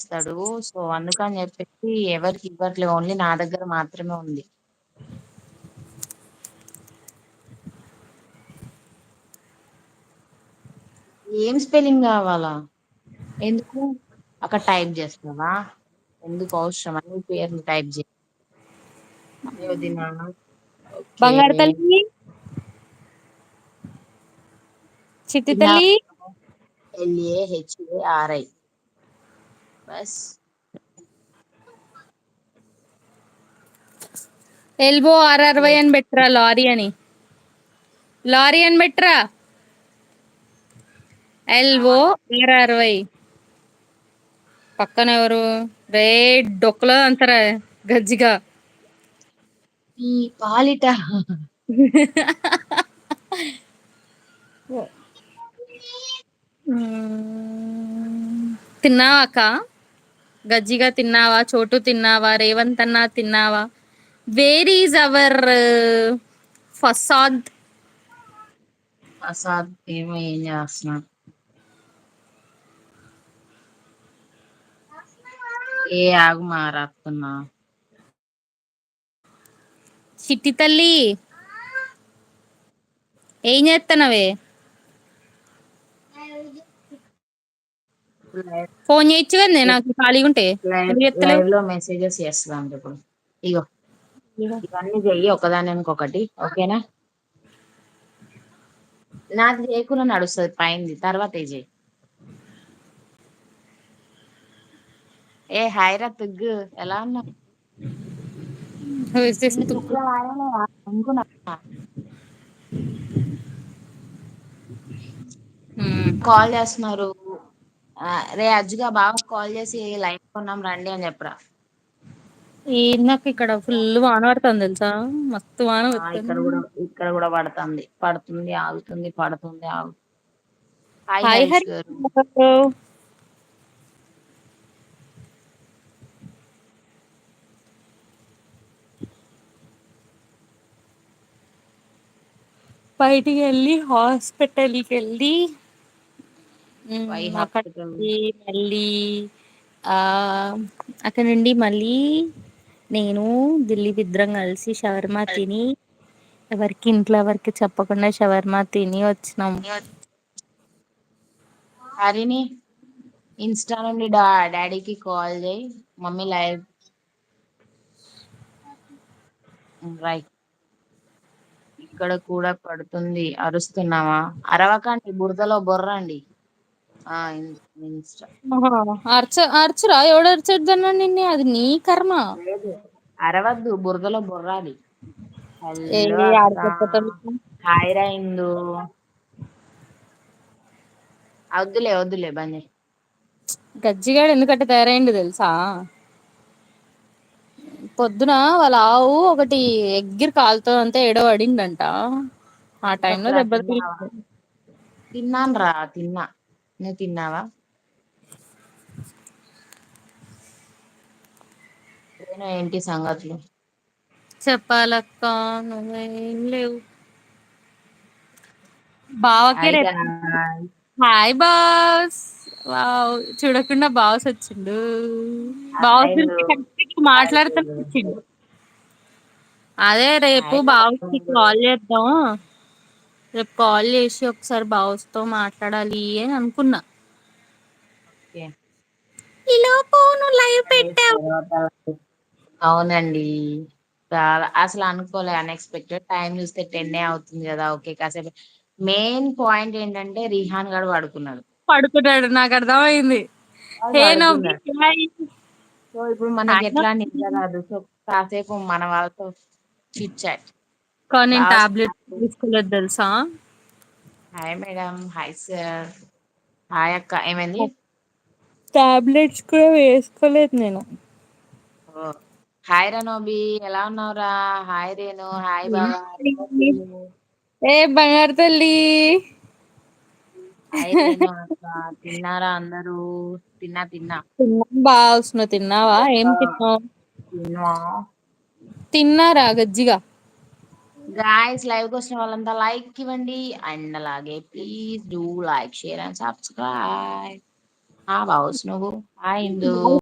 ఇస్తాడు. సో, అందుకని జెప్పేసి ఎవరికి ఇవ్వట్లే. ఓన్లీ నా దగ్గర మాత్రమే ఉంది. ఏం స్పెల్లింగ్ గావాలా? ఎందుకు? అక్కడ టైప్ జేస్తావా? ఎందుకు అవసరమా? నీ పేరు టైప్ జెయి. హాయ్ వదిన. ఓకే. బంగారు తల్లి, చిట్టి తల్లి, తిన్నావా? LAHARI. బస్. ఎల్బో R60 అని బెట్రా, లారీ అని. లారీ అని బెట్రా. Elbow R60. పక్కన ఎవరు? రే డొక్కలో అంటారా గజ్జిగా. ఈ పాలిట. తిన్నావా అక్క? గజ్జిగా తిన్నావా? చోటు తిన్నావా? రేవంత్ అన్న తిన్నావా? వేర్ ఈజ్ అవర్ ఫసాద్? అసాద్ ఏమో ఏం చేస్తున్నాడు. ఏ ఆగు మా రాస్తున్నా. చిట్టి తల్లి, ఏం చేస్తున్నావే? ఫోన్ చేయొచ్చు కదా నాకు ఖాళీగా ఉంటే. ఎందుకు లైవ్ చెప్తలేవు? లో మెసేజెస్ చేస్తున్నాం ఇప్పుడు. ఇగో ఇవన్నీ చెయ్యి ఒకదాని ఇంకొకటి. ఓకేనా? నాది చేయకుండా నడుస్తుంది పైంది. తర్వాత ఏ చెయ్యి. ఏ హాయ్రా తుగ్గు, ఎలా ఉన్నావు? నిన్న తుక్కు. శుక్రవారం అనుకున్నా కాల్ చేస్తున్నారు. రే అజ్జుగా బాగా కాల్ చేసి లైన్ కొన్నాం రండి అని చెప్పరా. నాకు ఇక్కడ ఫుల్ వాన పడుతుంది తెలుసా, మస్తు వాన ఇక్కడ పడుతుంది. కూడా ఇక్కడ కూడా పడుతుంది. పడుతుంది ఆగుతుంది, పడుతుంది ఆగుతుంది. హాయ్ హాయ్ హరీష్ హరి, గారు. బయటికి వెళ్ళి హాస్పిటల్కి వెళ్ళి వై హాస్పిటల్? అక్కడికి మళ్ళీ ఆ, అక్కడ నుండి మళ్ళీ నేను దిలీప్ ఇద్దరం కలిసి షవర్మా తిని, ఎవరికి ఇంట్లో ఎవరికి చెప్పకుండా షవర్మా తిని వచ్చినాం. హరిని ఇన్స్టా నుండి డాడీకి కాల్ చేయి. Mummy live right. ఇక్కడ కూడా పడుతుంది. అరుస్తున్నావా? అరవకండి, బురదలో బొర్రండి. ఇన్స్టా అరచురా, ఎవడు అరచొద్దన్నా నిన్నే, అది నీ కర్మ. లేదు, అరవద్దు, బురదలో బొర్రాలి. ఏ హలో అక్క. ఆడకపోతాడు. హాయ్ రా ఇందు. వద్దులే వద్దులే బంద్. గజ్జిగాడు ఎందుకంటే తయారైండు తెలుసా? పొద్దున వాళ్ళ ఆవు ఒకటి ఎగ్గిరి కాలుతో అంతా ఏడో పడిందంట. ఆ టైంలో చెప్పరా దెబ్బలు తిన్నావా? తిరిగింది. తిన్నాను రా, తిన్నా. నువ్వు తిన్నావా? ఏంటి సంగతులు? చెప్పాలక్క, నువ్వేం లేవు. బావకి హాయ్ రేపు గాయ్స్. Hi boss. వావ్, చూడకుండా బాస్ వచ్చిండు. బాస్ హాయ్ గురించి కరెక్ట్గా మాట్లాడుతూ వచ్చిండు. అదే రేపు హాయ్ బావకి కాల్ చేద్దాం, రేపు కాల్ చేసి ఒకసారి బావస్తో మాట్లాడాలి అని అనుకున్నా. ఓకే. ఈలోపు నువ్వు లైవ్ పెట్టావు. అవునండి, చాలా అసలు అనుకోలే. అన్ఎక్స్పెక్టెడ్ టైం చూస్తే 10 అవుతుంది కదా. ఓకే కాసేపు. మెయిన్ పాయింట్ ఏంటంటే రిహాన్ గారు పడుకున్నాడు. పడుకున్నాడు, నాకు అర్థమైంది. వాడు హే నవ్వి, పడుకున్నాడు. హాయ్. సో ఇప్పుడు మనకి హాయ్ ఎట్లా నవ్వి. నిద్ర రాదు. సో కాసేపు మన వాళ్ళతో చిట్ చాట్. కానీ నేను బాగా. టాబ్లెట్ తీసుకోలేదు తెలుసా. Hi madam. Hi sir. Hi అక్క. ఏమైంది? టాబ్లెట్స్ కూడా వేసుకోలేదు నేను. ఓ, హాయ్ రనోబి, ఎలా ఉన్నావురా? హాయ్ రేణు. హాయ్ బాబా. ఏ బంగారు తల్లి. హాయ్ రేణు అక్క. తిన్నారా అందరూ? తిన్నా తిన్నా. తిన్నాం బాస్, నువ్వు తిన్నావా? ఏం తిన్నావు? తిన్నా. తిన్నారా గజ్జిగా? గాయస్ లైవ్ కి వచ్చిన వాళ్ళంతా లైక్ ఇవ్వండి. అండ్ అలాగే please do like share and subscribe. బావొచ్చు నువ్వు. హాయ్ ఇందు.